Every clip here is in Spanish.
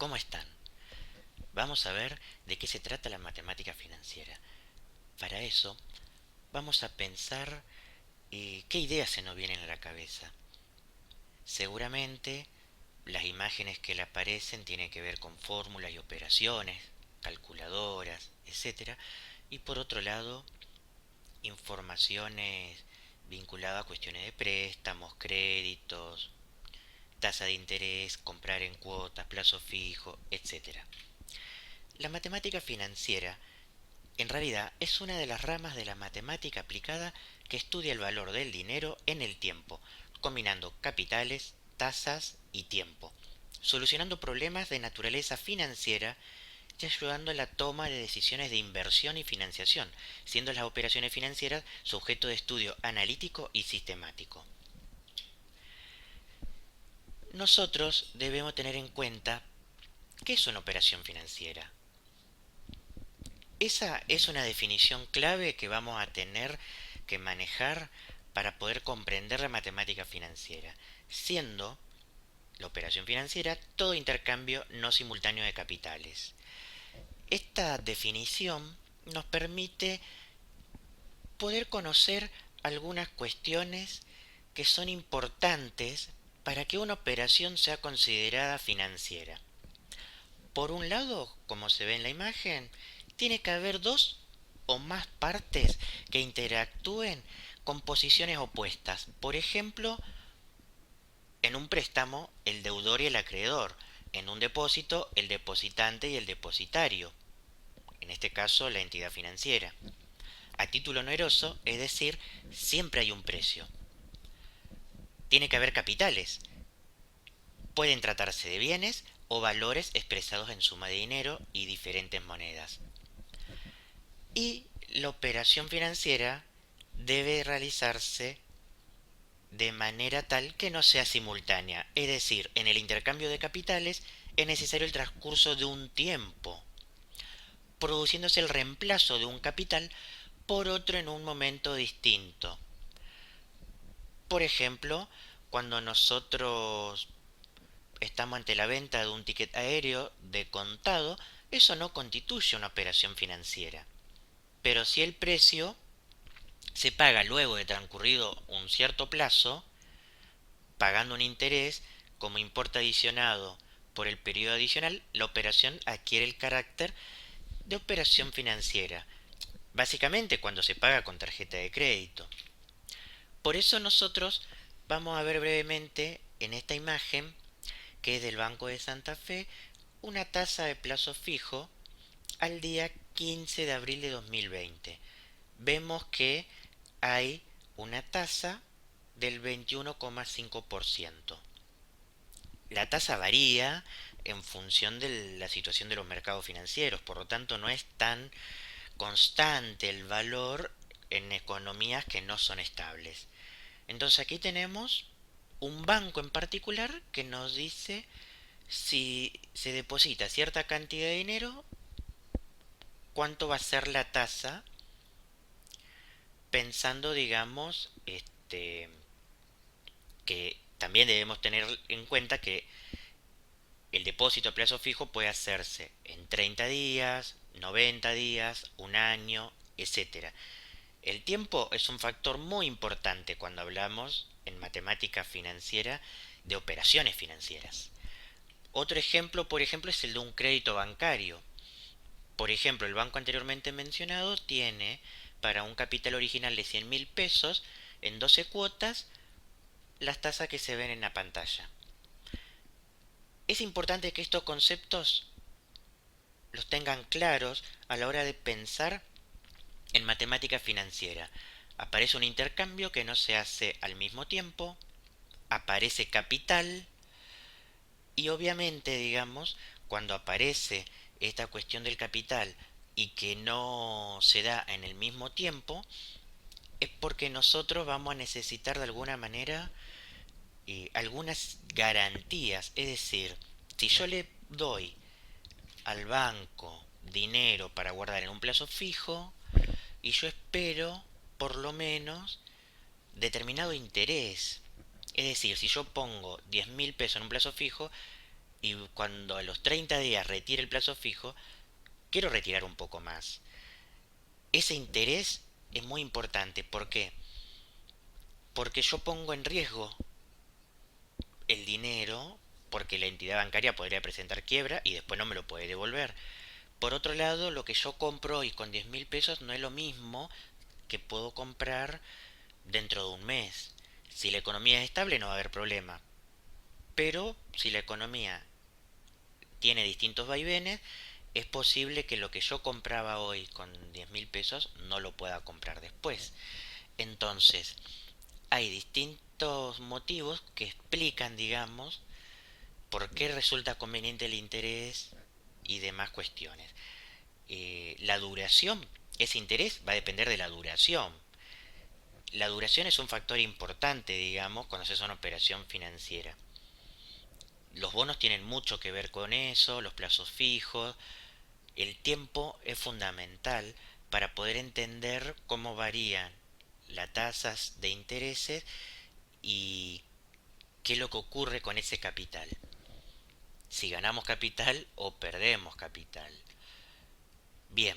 ¿Cómo están? Vamos a ver de qué se trata la matemática financiera. Para eso, vamos a pensar qué ideas se nos vienen a la cabeza. Seguramente, las imágenes que le aparecen tienen que ver con fórmulas y operaciones, calculadoras, etcétera. Y por otro lado, informaciones vinculadas a cuestiones de préstamos, créditos, tasa de interés, comprar en cuotas, plazo fijo, etcétera. La matemática financiera en realidad es una de las ramas de la matemática aplicada que estudia el valor del dinero en el tiempo, combinando capitales, tasas y tiempo, solucionando problemas de naturaleza financiera y ayudando a la toma de decisiones de inversión y financiación, siendo las operaciones financieras sujeto de estudio analítico y sistemático. Nosotros debemos tener en cuenta qué es una operación financiera. Esa es una definición clave que vamos a tener que manejar para poder comprender la matemática financiera, siendo la operación financiera todo intercambio no simultáneo de capitales. Esta definición nos permite poder conocer algunas cuestiones que son importantes para que una operación sea considerada financiera. Por un lado, como se ve en la imagen, tiene que haber dos o más partes que interactúen con posiciones opuestas. Por ejemplo, en un préstamo, el deudor y el acreedor. En un depósito, el depositante y el depositario. En este caso, la entidad financiera. A título oneroso, es decir, siempre hay un precio. Tiene que haber capitales. Pueden tratarse de bienes o valores expresados en suma de dinero y diferentes monedas. Y la operación financiera debe realizarse de manera tal que no sea simultánea. Es decir, en el intercambio de capitales es necesario el transcurso de un tiempo, produciéndose el reemplazo de un capital por otro en un momento distinto. Por ejemplo, cuando nosotros estamos ante la venta de un ticket aéreo de contado, eso no constituye una operación financiera. Pero si el precio se paga luego de transcurrido un cierto plazo, pagando un interés como importe adicionado por el periodo adicional, la operación adquiere el carácter de operación financiera, básicamente cuando se paga con tarjeta de crédito. Por eso nosotros vamos a ver brevemente en esta imagen, que es del Banco de Santa Fe, una tasa de plazo fijo al día 15 de abril de 2020. Vemos que hay una tasa del 21,5%. La tasa varía en función de la situación de los mercados financieros, por lo tanto no es tan constante el valor en economías que no son estables. Entonces aquí tenemos un banco en particular que nos dice si se deposita cierta cantidad de dinero, cuánto va a ser la tasa, pensando, digamos, que también debemos tener en cuenta que el depósito a plazo fijo puede hacerse en 30 días, 90 días, un año, etcétera. El tiempo es un factor muy importante cuando hablamos en matemática financiera de operaciones financieras. Otro ejemplo, por ejemplo, es el de un crédito bancario. Por ejemplo, el banco anteriormente mencionado tiene para un capital original de 100.000 pesos en 12 cuotas las tasas que se ven en la pantalla. Es importante que estos conceptos los tengan claros a la hora de pensar en matemática financiera. Aparece un intercambio que no se hace al mismo tiempo, aparece capital y obviamente, digamos, cuando aparece esta cuestión del capital y que no se da en el mismo tiempo, es porque nosotros vamos a necesitar de alguna manera algunas garantías. Es decir, si yo le doy al banco dinero para guardar en un plazo fijo y yo espero por lo menos determinado interés. Es decir, si yo pongo 10.000 pesos en un plazo fijo, y cuando a los 30 días retire el plazo fijo, quiero retirar un poco más. Ese interés es muy importante. ¿Por qué? Porque yo pongo en riesgo el dinero, porque la entidad bancaria podría presentar quiebra y después no me lo puede devolver. Por otro lado, lo que yo compro hoy con 10.000 pesos no es lo mismo que puedo comprar dentro de un mes. Si la economía es estable no va a haber problema. Pero si la economía tiene distintos vaivenes, es posible que lo que yo compraba hoy con 10.000 pesos no lo pueda comprar después. Entonces, hay distintos motivos que explican, digamos, por qué resulta conveniente el interés y demás cuestiones. La duración, ese interés va a depender de la duración. La duración es un factor importante, digamos, cuando se hace una operación financiera. Los bonos tienen mucho que ver con eso, los plazos fijos. El tiempo es fundamental para poder entender cómo varían las tasas de intereses y qué es lo que ocurre con ese capital. Si ganamos capital o perdemos capital. Bien,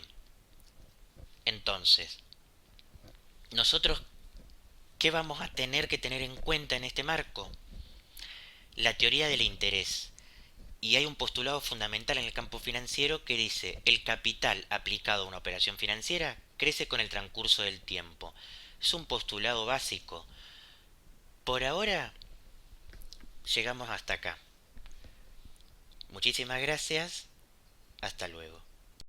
entonces, nosotros, ¿qué vamos a tener que tener en cuenta en este marco? La teoría del interés. Y hay un postulado fundamental en el campo financiero que dice, el capital aplicado a una operación financiera crece con el transcurso del tiempo. Es un postulado básico. Por ahora, llegamos hasta acá. Muchísimas gracias. Hasta luego.